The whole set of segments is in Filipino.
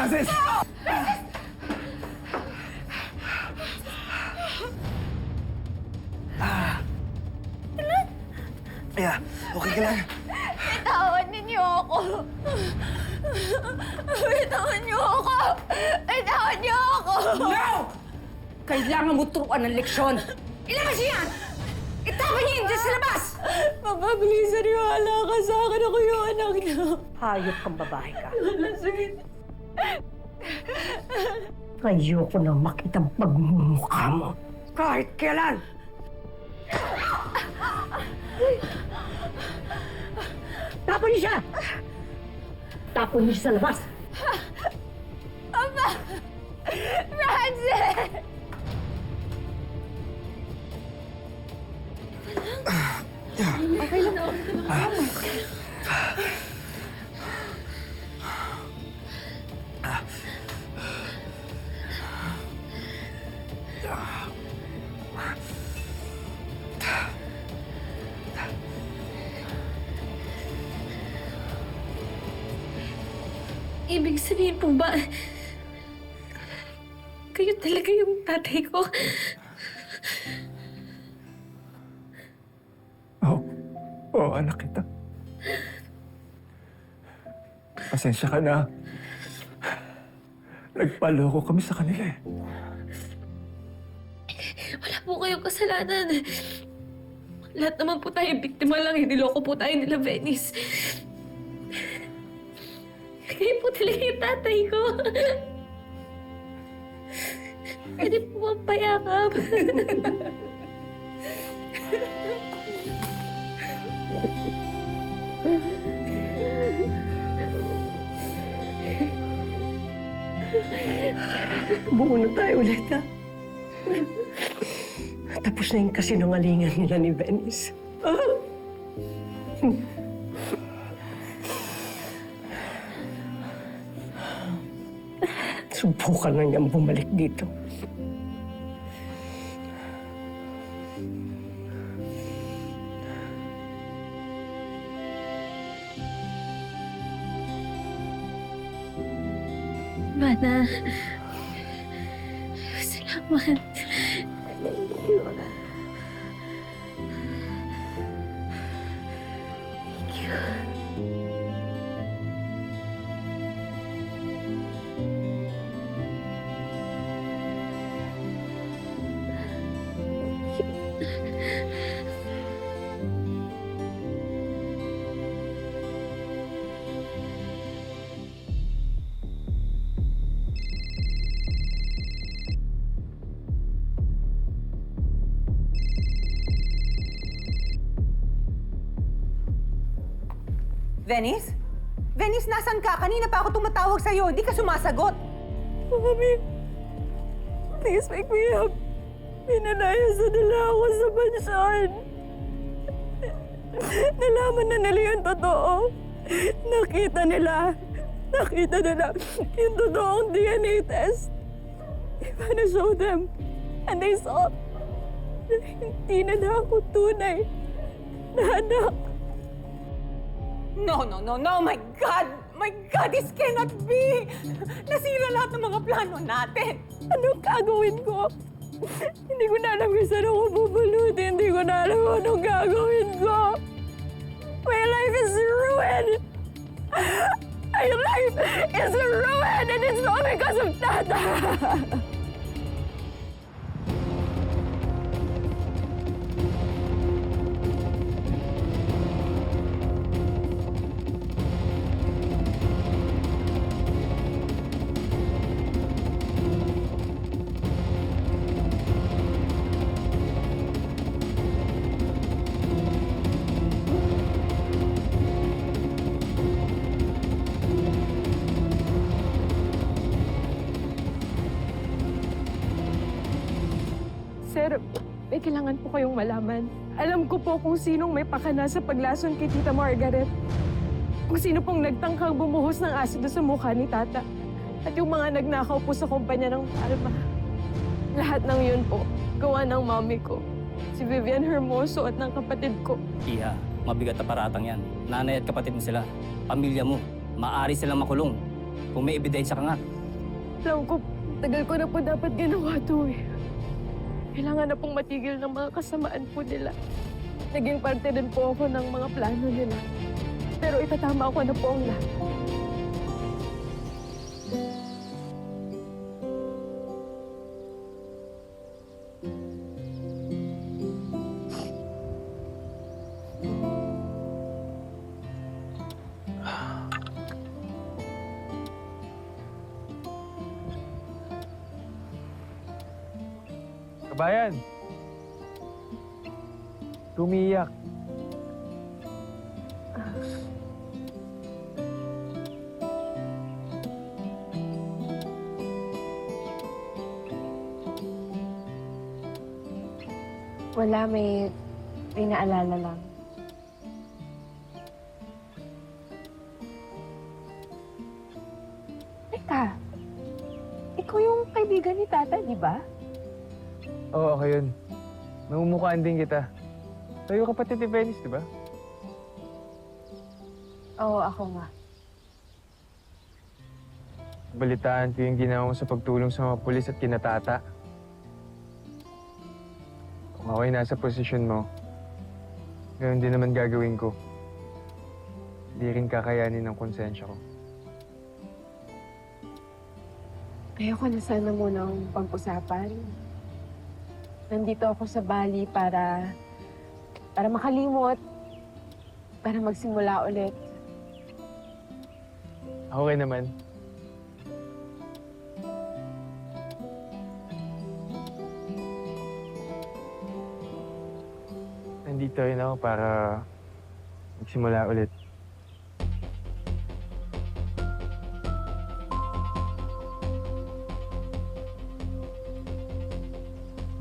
Francis! Yeah, okay ka lang? Bitawan ninyo ako! Bitawan niyo ako! Bitawan niyo ako! No! Kailangan mo turuan ng leksyon. Ilabas niyo yan! Itapon niyo yun dyan sa labas! Papa, please, sariwala ka sa akin. Ako yung anak niyo. Hayop kang babae ka. Sakit. Ayoko na makita ang pagmumukha mo. Kahit kailan! Tapon niyo siya! Tapon niyo siya sa labas! Papa! Francis! Okay lang ako. Ibig sabihin po ba, kayo talaga yung tatay ko? Oo, anak kita. Pasensya ka na. Nagpaloko kami sa kanila eh. Wala po kayong kasalanan. Lahat naman po tayo biktima lang. Niloko po tayo nila Venice. Kayo po talaga yung tatay ko. Pwede po bang payakap? Buo na tayo ulit, ha? Tapos na yung kasinungalingan nila ni Venice. Subukan na niyang bumalik dito. Mana, salamat. Thank you. Venice? Venice, nasan ka? Kanina pa ako tumatawag sa'yo. Di ka sumasagot. Mami, please wake me up. Pinanayasa nila ako sa bansyon. Nalaman na nila yung totoo. Nakita nila yung totoong DNA test. I'm gonna show them. And they saw na hindi na ako tunay na anak. No, no, no, no! My God! My God, this cannot be! Nasira lahat ng mga plano natin. Anong gagawin ko? Hindi ko na alam kung saan ako bubulutin. Hindi ko na alam kung anong gagawin ko. My life is ruined! My life is ruined! And it's all because of Tata! Sir, may kailangan po kayong malaman. Alam ko po kung sinong may pakana sa paglason kay Tita Margaret. Kung sino pong nagtangkang bumuhos ng asido sa mukha ni Tata. At yung mga nagnakaw po sa kumpanya ng Palma. Lahat ng yun po, gawa ng mami ko. Si Vivian Hermoso at ng kapatid ko. Iha, mabigat na paratang yan. Nanay at kapatid mo sila. Pamilya mo. Maaari silang makulong. Kung may ebidensya ka nga. Alam ko, tagal ko na po dapat ginawa to eh. Kailangan na pong matigil ng mga kasamaan po nila. Naging parte din po ako ng mga plano nila. Pero itatama ko na po ang lahat. Kabayan! Tumiyak. Wala, may naalala lang. Teka, ikaw yung kaibigan ni Tata, di ba? Oo, ako yun. Namumukhaan din kita. Tayo kapatid ni Venice, di ba? Oo, ako nga. Balitaan ko yung ginawa mo sa pagtulong sa mga pulis at kinatata. Kung ako'y nasa posisyon mo, ganoon din naman gagawin ko. Hindi rin kakayanin ng konsensya ko. Ayoko na sana munang pag-usapan. Nandito ako sa Bali para makalimot, para magsimula ulit. Okay naman. Nandito rin ako para magsimula ulit.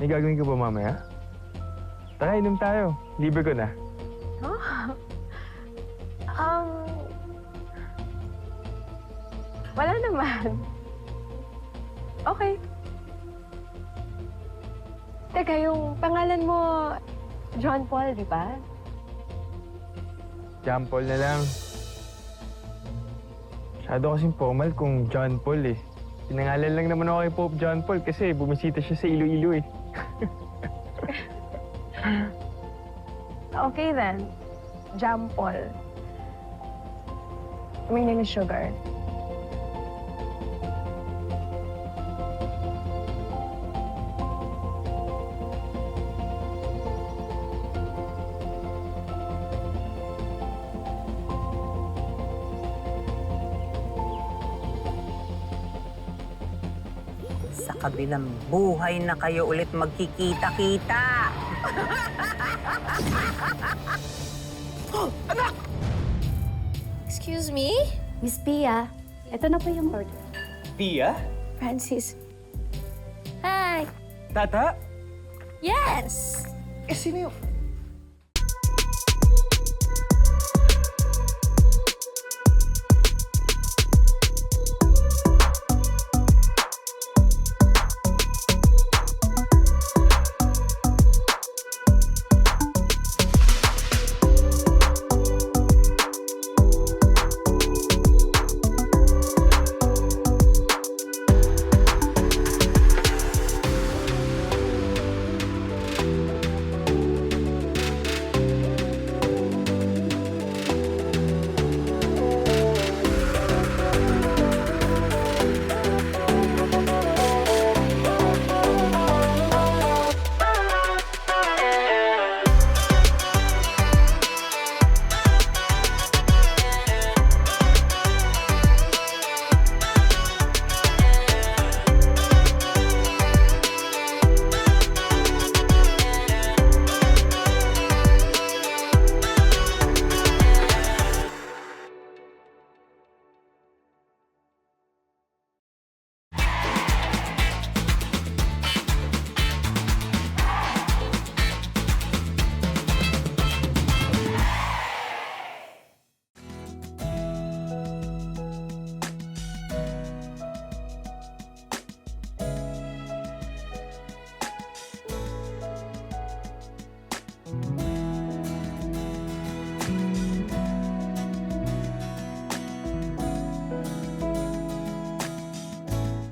May gagawin ka ba mamaya? Tara, inom tayo. Libre ko na. Wala naman. Okay. Teka, yung pangalan mo, John Paul, di ba? John Paul na lang. Masyado kasing formal kung John Paul eh. Pinangalan lang naman ako kay Pope John Paul kasi bumisita siya sa Iloilo eh. Okay then. John Paul. My name is Sugar. Sa kabilang buhay na kayo ulit magkikita-kita. Excuse me? Miss Pia, ito na po yung order. Pia? Francis. Hi! Tata? Yes! Eh, sino yung...